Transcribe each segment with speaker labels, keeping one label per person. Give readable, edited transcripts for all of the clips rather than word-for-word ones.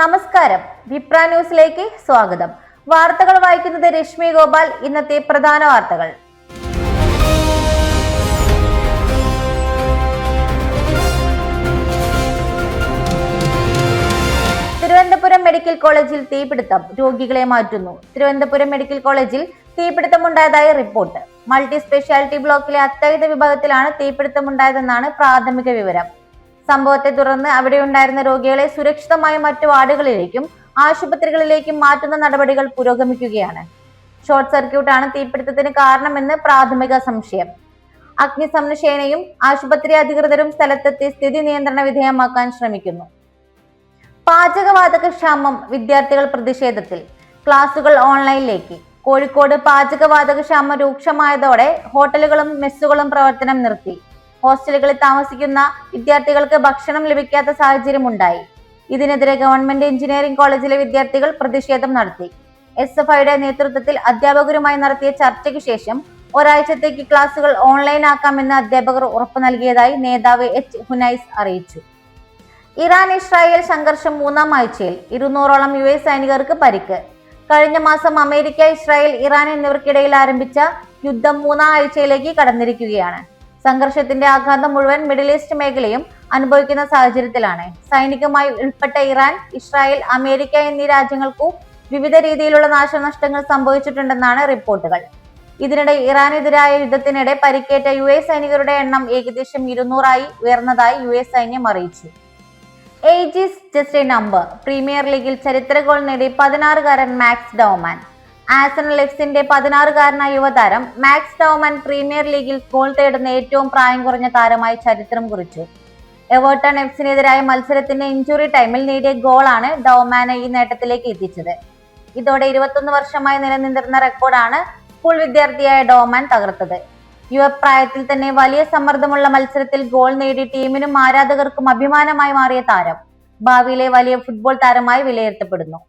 Speaker 1: നമസ്കാരം, വിപ്ര ന്യൂസിലേക്ക് സ്വാഗതം. വാർത്തകൾ വായിക്കുന്നത് രശ്മി ഗോപാൽ. ഇന്നത്തെ പ്രധാന വാർത്തകൾ. തിരുവനന്തപുരം മെഡിക്കൽ കോളേജിൽ തീപിടുത്തം, രോഗികളെ മാറ്റുന്നു. തിരുവനന്തപുരം മെഡിക്കൽ കോളേജിൽ തീപിടുത്തമുണ്ടായതായി റിപ്പോർട്ട്. മൾട്ടി സ്പെഷ്യാലിറ്റി ബ്ലോക്കിലെ അത്യാഹിത വിഭാഗത്തിലാണ് തീപിടുത്തമുണ്ടായതെന്നാണ് പ്രാഥമിക വിവരം. സംഭവത്തെ തുടർന്ന് അവിടെയുണ്ടായിരുന്ന രോഗികളെ സുരക്ഷിതമായ മറ്റു വാർഡുകളിലേക്കും ആശുപത്രികളിലേക്കും മാറ്റുന്ന നടപടികൾ പുരോഗമിക്കുകയാണ്. ഷോർട്ട് സർക്യൂട്ടാണ് തീപിടുത്തത്തിന് കാരണമെന്ന് പ്രാഥമിക സംശയം. അഗ്നിശമന സേനയും ആശുപത്രി അധികൃതരും സ്ഥലത്തെത്തി സ്ഥിതി നിയന്ത്രണ വിധേയമാക്കാൻ ശ്രമിക്കുന്നു. പാചകവാതക ക്ഷാമം, വിദ്യാർത്ഥികൾ പ്രതിഷേധത്തിൽ. ക്ലാസുകൾ ഓൺലൈനിലേക്ക്. കോഴിക്കോട് പാചകവാതക ക്ഷാമം രൂക്ഷമായതോടെ ഹോട്ടലുകളും മെസ്സുകളും പ്രവർത്തനം നിർത്തി. ഹോസ്റ്റലുകളിൽ താമസിക്കുന്ന വിദ്യാർത്ഥികൾക്ക് ഭക്ഷണം ലഭിക്കാത്ത സാഹചര്യമുണ്ടായി. ഇതിനെതിരെ ഗവൺമെന്റ് എഞ്ചിനീയറിംഗ് കോളേജിലെ വിദ്യാർത്ഥികൾ പ്രതിഷേധം നടത്തി. SFIയുടെ നേതൃത്വത്തിൽ അധ്യാപകരുമായി നടത്തിയ ചർച്ചയ്ക്ക് ശേഷം ഒരാഴ്ചത്തേക്ക് ക്ലാസുകൾ ഓൺലൈൻ ആക്കാമെന്ന് അധ്യാപകർ ഉറപ്പു നൽകിയതായി നേതാവ് H. ഹുനൈസ് അറിയിച്ചു. ഇറാൻ ഇസ്രായേൽ സംഘർഷം മൂന്നാം ആഴ്ചയിൽ. 200ഓളം US സൈനികർക്ക് പരിക്ക്. കഴിഞ്ഞ മാസം അമേരിക്ക, ഇസ്രായേൽ, ഇറാൻ എന്നിവർക്കിടയിൽ ആരംഭിച്ച യുദ്ധം മൂന്നാം ആഴ്ചയിലേക്ക് കടന്നിരിക്കുകയാണ്. സംഘർഷത്തിന്റെ ആഘാതം മുഴുവൻ മിഡിൽ ഈസ്റ്റ് മേഖലയും അനുഭവിക്കുന്ന സാഹചര്യത്തിലാണ്. സൈനികമായി ഉൾപ്പെട്ട ഇറാൻ, ഇസ്രായേൽ, അമേരിക്ക എന്നീ രാജ്യങ്ങൾക്കു വിവിധ രീതിയിലുള്ള നാശനഷ്ടങ്ങൾ സംഭവിച്ചിട്ടുണ്ടെന്നാണ് റിപ്പോർട്ടുകൾ. ഇതിനിടെ ഇറാനെതിരായ യുദ്ധത്തിനിടെ പരിക്കേറ്റ US സൈനികരുടെ എണ്ണം ഏകദേശം 200ആയി ഉയർന്നതായി US സൈന്യം അറിയിച്ചു. Age is just A number. Premier ലീഗിൽ ചരിത്ര ഗോൾ നേടി 16കാരൻ മാക്സ് ഡൗമാൻ. ആഴ്സണൽ എഫ്സിന്റെ 16കാരനായ യുവതാരം മാക്സ് ഡൗമാൻ പ്രീമിയർ ലീഗിൽ ഗോൾ തേടുന്ന ഏറ്റവും പ്രായം കുറഞ്ഞ താരമായി ചരിത്രം കുറിച്ചു. എവർട്ടൺ എഫ്സിനെതിരായ മത്സരത്തിന്റെ ഇഞ്ചുറി ടൈമിൽ നേടിയ ഗോളാണ് ഡൗമാനെ ഈ നേട്ടത്തിലേക്ക് എത്തിച്ചത്. ഇതോടെ 21 വർഷമായി നിലനിന്നിരുന്ന റെക്കോർഡാണ് സ്കൂൾ വിദ്യാർത്ഥിയായ ഡൗമാൻ തകർത്തത്. യുവപ്രായത്തിൽ തന്നെ വലിയ സമ്മർദ്ദമുള്ള മത്സരത്തിൽ ഗോൾ നേടി ടീമിനും ആരാധകർക്കും അഭിമാനമായി മാറിയ താരം ഭാവിയിലെ വലിയ ഫുട്ബോൾ താരമായി വിലയിരുത്തപ്പെടുന്നു.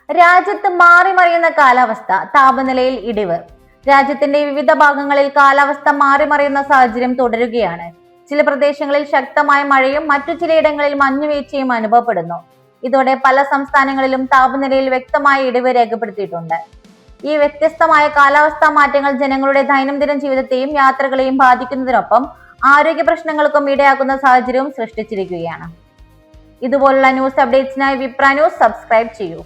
Speaker 1: രാജ്യത്ത് മാറിമറിയുന്ന കാലാവസ്ഥ, താപനിലയിൽ ഇടിവ്. രാജ്യത്തിന്റെ വിവിധ ഭാഗങ്ങളിൽ കാലാവസ്ഥ മാറിമറിയുന്ന സാഹചര്യം തുടരുകയാണ്. ചില പ്രദേശങ്ങളിൽ ശക്തമായ മഴയും മറ്റു ചിലയിടങ്ങളിൽ മഞ്ഞുവീഴ്ചയും അനുഭവപ്പെടുന്നു. ഇതോടെ പല സംസ്ഥാനങ്ങളിലും താപനിലയിൽ വ്യക്തമായ ഇടിവ് രേഖപ്പെടുത്തിയിട്ടുണ്ട്. ഈ വ്യത്യസ്തമായ കാലാവസ്ഥാ മാറ്റങ്ങൾ ജനങ്ങളുടെ ദൈനംദിന ജീവിതത്തെയും യാത്രകളെയും ബാധിക്കുന്നതിനൊപ്പം ആരോഗ്യ പ്രശ്നങ്ങൾക്കും ഇടയാക്കുന്ന സാഹചര്യവും സൃഷ്ടിച്ചിരിക്കുകയാണ്. ഇതുപോലുള്ള ന്യൂസ് അപ്ഡേറ്റ്സിനായി വിപ്ര ന്യൂസ് സബ്സ്ക്രൈബ് ചെയ്യൂ.